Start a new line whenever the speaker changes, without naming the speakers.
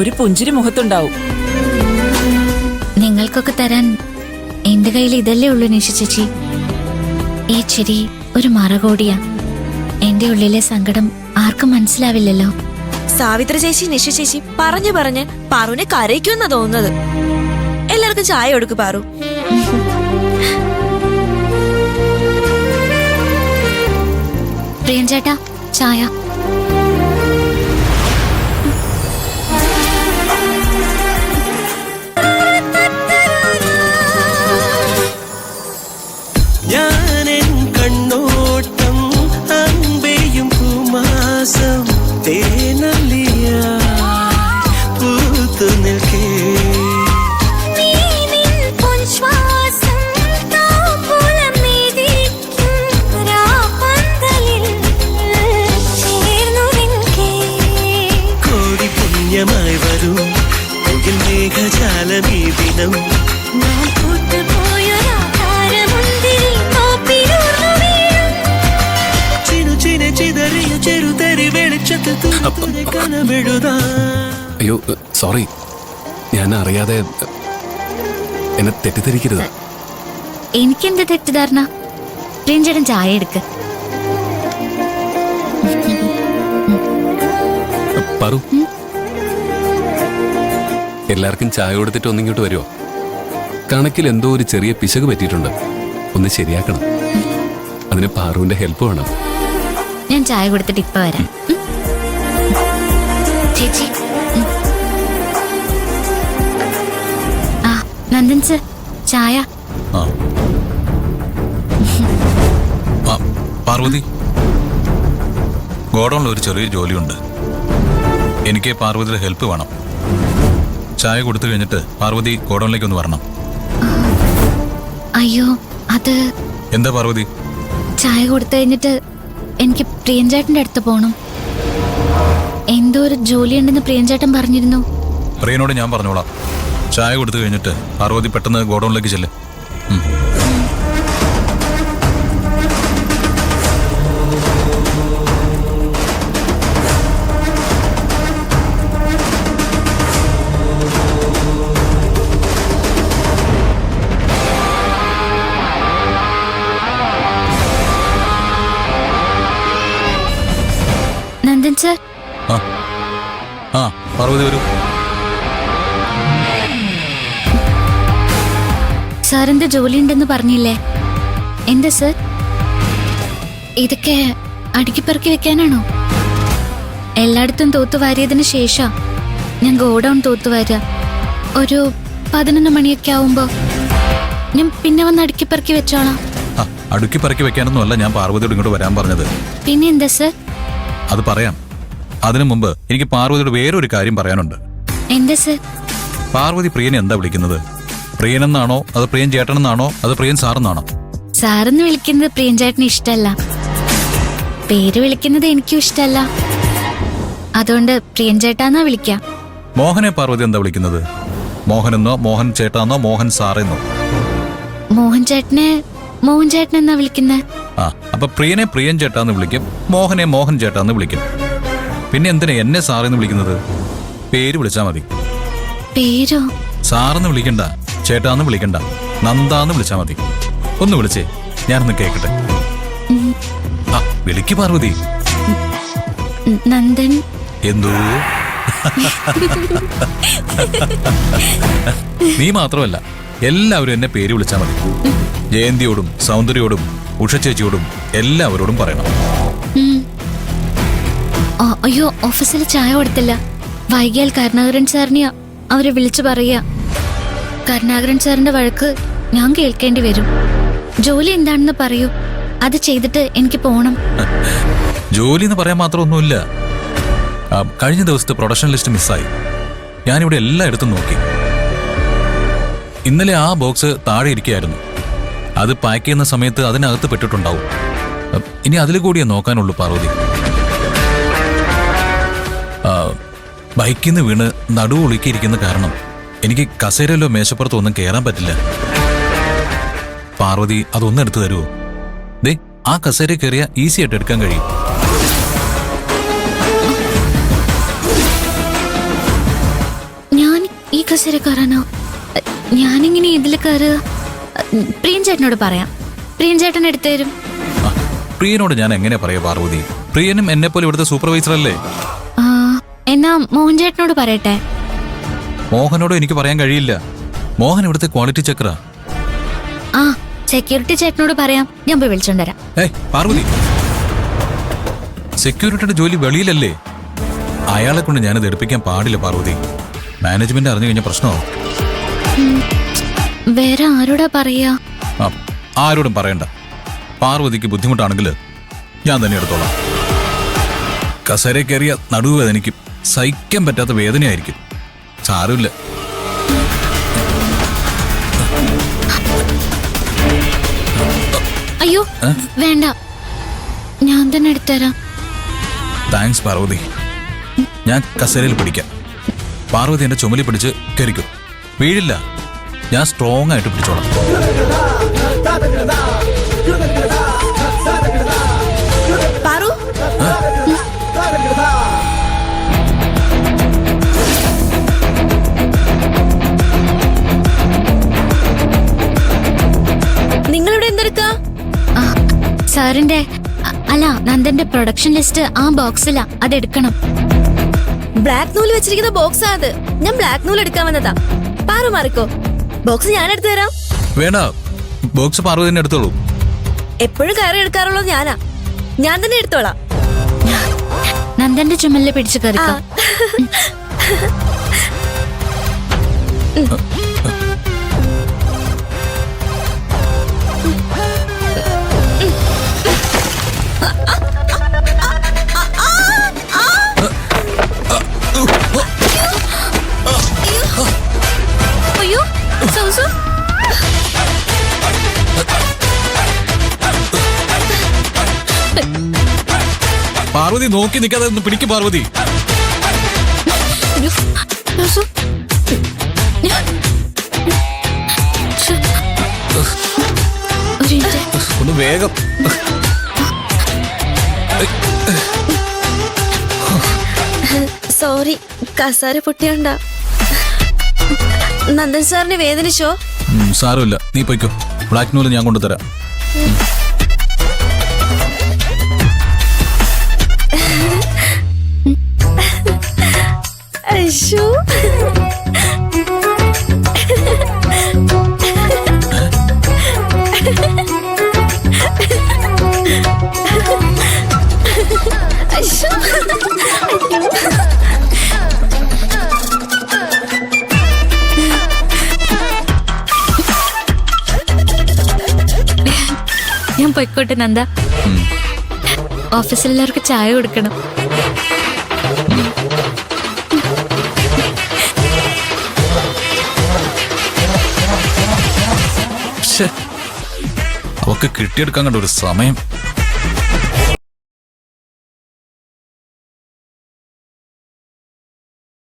ഒരു പുഞ്ചിരി മുഖത്തുണ്ടാവും.
നിങ്ങൾക്കൊക്കെ തരാൻ എന്റെ കയ്യിൽ ഇതല്ലേ ഉള്ളൂ നിഷ ചേച്ചി. ഈ ചിരി ഒരു മറകോടിയാ. എന്റെ ഉള്ളിലെ സങ്കടം ആർക്കും മനസ്സിലാവില്ലല്ലോ.
സാവിത്ര ചേച്ചി നിഷ ചേച്ചി പറഞ്ഞു പറഞ്ഞ് പാറുവിനെ കരയിക്കുമെന്നാ തോന്നുന്നത്. എല്ലാവർക്കും ചായ കൊടുക്ക് പാറു.
പ്രിയൻ ചേട്ടാ ചായ.
കണ്ണോട്ടം അമ്പയും കുമാസം തേനല്ലിയ പൂത്തു നിൽക്കേ കോടി പുണ്യമായി വരും മുകിൽ മേഘജാലമീ ദിനം
അയ്യോ സോറി, ഞാൻ അറിയാതെ. എന്നെ തെറ്റിദ്ധരിക്കരുത്.
എനിക്കെന്ത് തെറ്റിദ്ധാരണ? പ്രിയഞ്ചേട്ടൻ ചായ എടുക്ക്.
പറു, എല്ലാവർക്കും ചായ കൊടുത്തിട്ട് ഒന്നിങ്ങോട്ട് വരുമോ? കണക്കിൽ എന്തോ ഒരു ചെറിയ പിശക് പറ്റിയിട്ടുണ്ട്, ഒന്ന് ശരിയാക്കണം. അതിന് പാറുവിന്റെ ഹെൽപ്പ് വേണം.
ഞാൻ ചായ കൊടുത്തിട്ട് ഇപ്പൊ വരാം. ചേച്ചി. ആ നന്ദൻ സർ ചായ.
പാർവതി, ഗോഡൌണിൽ ഒരു ചെറിയ ജോലിയുണ്ട്. എനിക്ക് പാർവതിയുടെ ഹെൽപ്പ് വേണം. ചായ കൊടുത്തു കഴിഞ്ഞിട്ട് പാർവതി ഗോഡൌണിലേക്ക് ഒന്ന് വരണം.
അയ്യോ അത്.
എന്താ പാർവതി?
ചായ കൊടുത്തു കഴിഞ്ഞിട്ട് എനിക്ക് പ്രിയഞ്ചേട്ടന്റെ അടുത്ത് പോണം. എന്തോ ഒരു ജോലി ഉണ്ടെന്ന് പ്രിയഞ്ചേട്ടൻ പറഞ്ഞിരുന്നു.
പ്രിയനോട് ഞാൻ പറഞ്ഞോളാം. ചായ കൊടുത്തു കഴിഞ്ഞിട്ട് പാർവതി പെട്ടെന്ന് ഗോഡൌണിലേക്ക് ചെല്ല്.
നന്ദൻ സർ.
ആ പാർവതി വരൂ.
സാറിന്റെ ജോലി ഉണ്ടെന്ന് പറഞ്ഞില്ലേ? എന്താ സർ? ഇതൊക്കെ അടുക്കിപ്പെറുക്കി വെക്കാനാണോ? എല്ലായിടത്തും തൂത്തുവാരിയതിനു ശേഷം ഞാൻ ഗോഡൌൺ തൂത്തുവാരുക. ഒരു 11 മണിയൊക്കെ ആവുമ്പോ ഞാൻ പിന്നെ വന്ന് അടുക്കിപ്പെറുക്കി വെച്ചോളാം.
അടുക്കി പറക്കി വെക്കാനൊന്നും അല്ല ഞാൻ പാർവതിയോട് ഇങ്ങോട്ട് വരാൻ പറഞ്ഞത്.
പിന്നെ എന്താ സർ?
അത് പറയാം. അതിനു മുമ്പ് എനിക്ക് പാർവതിയോട് വേറൊരു കാര്യം പറയാനുണ്ട്.
എന്താ സർ?
പാർവതി പ്രിയനെ എന്താ വിളിക്കുന്നത്? പ്രിയനെന്നാണോ, അത് പ്രിയൻ ചേട്ടനെന്നാണോ, അത് പ്രിയൻ സാറെന്നാണോ?
സാറെന്ന് വിളിക്കുന്നത് പ്രിയഞ്ചേട്ടന് ഇഷ്ടല്ല. പേര് വിളിക്കുന്നത് എനിക്കും ഇഷ്ടല്ല. അതുകൊണ്ട് പ്രിയഞ്ചേട്ടാന്നാ വിളിക്കാം.
മോഹനെ പാർവതി എന്താ വിളിക്കുന്നത്? മോഹനെന്നോ, മോഹൻ ചേട്ടാന്നോ, മോഹൻ സാറെന്നോ?
മോഹൻ ചേട്ടനെ മോഹൻ ചേട്ടൻ എന്നാ വിളിക്കുന്നത്.
അപ്പൊ പ്രിയനെ പ്രിയൻ ചേട്ടാന്ന് വിളിക്കും, മോഹനെ മോഹൻ ചേട്ടാന്ന് വിളിക്കും. പിന്നെ എന്തിനാ എന്നെ സാറെന്ന് വിളിക്കുന്നത്? പേര് വിളിച്ചാ മതി.
പേരോ?
സാറെന്ന് വിളിക്കണ്ട, ചേട്ടാന്ന് വിളിക്കണ്ട, നന്ദാന്ന് വിളിച്ചാ മതി. ഒന്ന് വിളിച്ചേ, ഞാനൊന്ന് കേക്കട്ടെ. വിളിക്ക് പാർവതി.
നന്ദൻ.
എന്തോ? നീ മാത്രമല്ല, എല്ലാവരും എന്നെ പേര് വിളിച്ചാ മതി. ജയന്തിയോടും സൗന്ദര്യോടും ഉഷ ചേച്ചിയോടും എല്ലാവരോടും പറയണം.
അയ്യോ ഓഫീസിൽ ചായ കൊടുത്തില്ല. വൈകിയാൽ കരുണാകരൻ സാറിനെയാ അവരെ വിളിച്ചു പറയുക. കരുണാകരൻ സാറിന്റെ വഴക്ക് ഞാൻ കേൾക്കേണ്ടി വരും. ജോലി എന്താണെന്ന് പറയൂ, അത് ചെയ്തിട്ട് എനിക്ക് പോണം.
ജോലി എന്ന് പറയാൻ മാത്രമൊന്നുമില്ല. കഴിഞ്ഞ ദിവസത്തെ പ്രൊഡക്ഷൻ ലിസ്റ്റ് മിസ്സായി. ഞാനിവിടെ എല്ലായിടത്തും നോക്കി. ഇന്നലെ ആ ബോക്സ് താഴെ ഇരിക്കുകയായിരുന്നു. അത് പാക്ക് ചെയ്യുന്ന സമയത്ത് അതിനകത്ത് പെട്ടിട്ടുണ്ടാവും. ഇനി അതിൽ കൂടിയേ നോക്കാനുള്ളൂ പാർവതി. ബൈക്കിൽ നിന്ന് വീണ് നടുവ് ഒളുക്കിയിരിക്കുന്ന കാരണം എനിക്ക് കസേരയിലോ മേശപ്പുറത്തോ ഒന്നും കയറാൻ പറ്റില്ല. പാർവതി അതൊന്നും എടുത്തു തരുമോ? ദേ ആ കസേര കയറിയ ഈസി ആയിട്ട് എടുക്കാൻ കഴിയും.
ഈ കസേര കയറാനോ? ഞാനിങ്ങനെ ഇതിൽ കയറുക. പ്രിയൻ ചേട്ടനോട് പറയാം. പ്രിയൻ ചേട്ടൻ എടുത്തു തരും.
ആ, പ്രിയനോട് ഞാൻ എങ്ങനെ പറയാ പാർവതി? പ്രിയനും എന്നെ പോലെ ഇവിടുത്തെ സൂപ്പർവൈസർ അല്ലേ?
ആ, എന്നാ മോഹൻ ചേട്ടനോട് പറയട്ടെ.
മോഹനോട് എനിക്ക് പറയാൻ കഴിയില്ല. മോഹൻ ഇവിടുത്തെ ക്വാളിറ്റി ചെക്കറാ.
ആ, സെക്യൂരിറ്റി ചേട്ടനോട് പറയാം. ഞാൻ പോയി വിളിച്ചോണ്ടരാം.
പാർവതി, സെക്യൂരിറ്റിയുടെ ജോലി വെളിയിലല്ലേ? അയാളെ കൊണ്ട് ഞാനത് എടുപ്പിക്കാൻ പാടില്ല പാർവതി. മാനേജ്മെന്റ് അറിഞ്ഞു കഴിഞ്ഞ പ്രശ്നമാവും.
വേറെ ആരോടാ പറയാ?
ആ, ആരോടും പറയണ്ട. പാർവതിക്ക് ബുദ്ധിമുട്ടാണെങ്കിൽ ഞാൻ തന്നെ എടുത്തോളാം. കസേര കയറിയ നടുവേദനയ്ക്കും സഹിക്കാൻ പറ്റാത്ത വേദനയായിരിക്കും. സാരമില്ല.
അയ്യോ വേണ്ട, ഞാൻ തന്നെ എടുത്തുതരാം.
താങ്ക്സ് പാർവതി. ഞാൻ കസേരയിൽ പിടിക്കാം. പാർവതി എന്റെ ചുമലിൽ പിടിച്ച് കയറിക്കും. വീഴില്ല. ഞാൻ സ്ട്രോങ് ആയിട്ട് പിടിച്ചോളാം.
പാറു, നിങ്ങളിവിടെ എന്തെടുക്കാ?
സാറിന്റെ അല്ല, നന്ദന്റെ പ്രൊഡക്ഷൻ ലിസ്റ്റ് ആ ബോക്സിലാ. അതെടുക്കണം.
ബ്ലാക്ക് നൂല് വെച്ചിരിക്കുന്ന ബോക്സാ അത്. ഞാൻ ബ്ലാക്ക് നൂല് എടുക്കാൻ വന്നതാ. പാറു മാറിക്കോ, ബോക്സ് ഞാൻ എടുത്തു തരാം.
വേണ്ട, ബോക്സ് പാർവതി തന്നെ എടുത്തോളൂ.
എപ്പോഴും കയറി എടുക്കാറുള്ളത് ഞാനാ. ഞാൻ തന്നെ എടുത്തോളാം.
നന്ദന്റെ ചുമലിൽ പിടിച്ച് കയറിക്കോ.
അയ്യോ, സൗസു.
പാർവതി നോക്കി നിൽക്കാതെ ഒന്ന് പിടിക്കും പാർവതി.
സൗസു. ഒരു മിനിറ്റ്.
ഒന്ന് വേഗം.
സോറി, കസാര പൊട്ടിയുണ്ടാ. നന്ദൻ സാറിന് വേദനിച്ചോ?
സാരമില്ല, നീ പൊയ്ക്കോ. ബ്ലാക്ക് നൂല് ഞാൻ കൊണ്ടുതരാം.
അയ്യോ,
ഞാൻ പൊയ്ക്കോട്ടെ നന്ദ. ഓഫീസിൽ എല്ലാവർക്കും ചായ കൊടുക്കണം.
അവക്ക് കിട്ടിയെടുക്കാൻ കണ്ട ഒരു സമയം.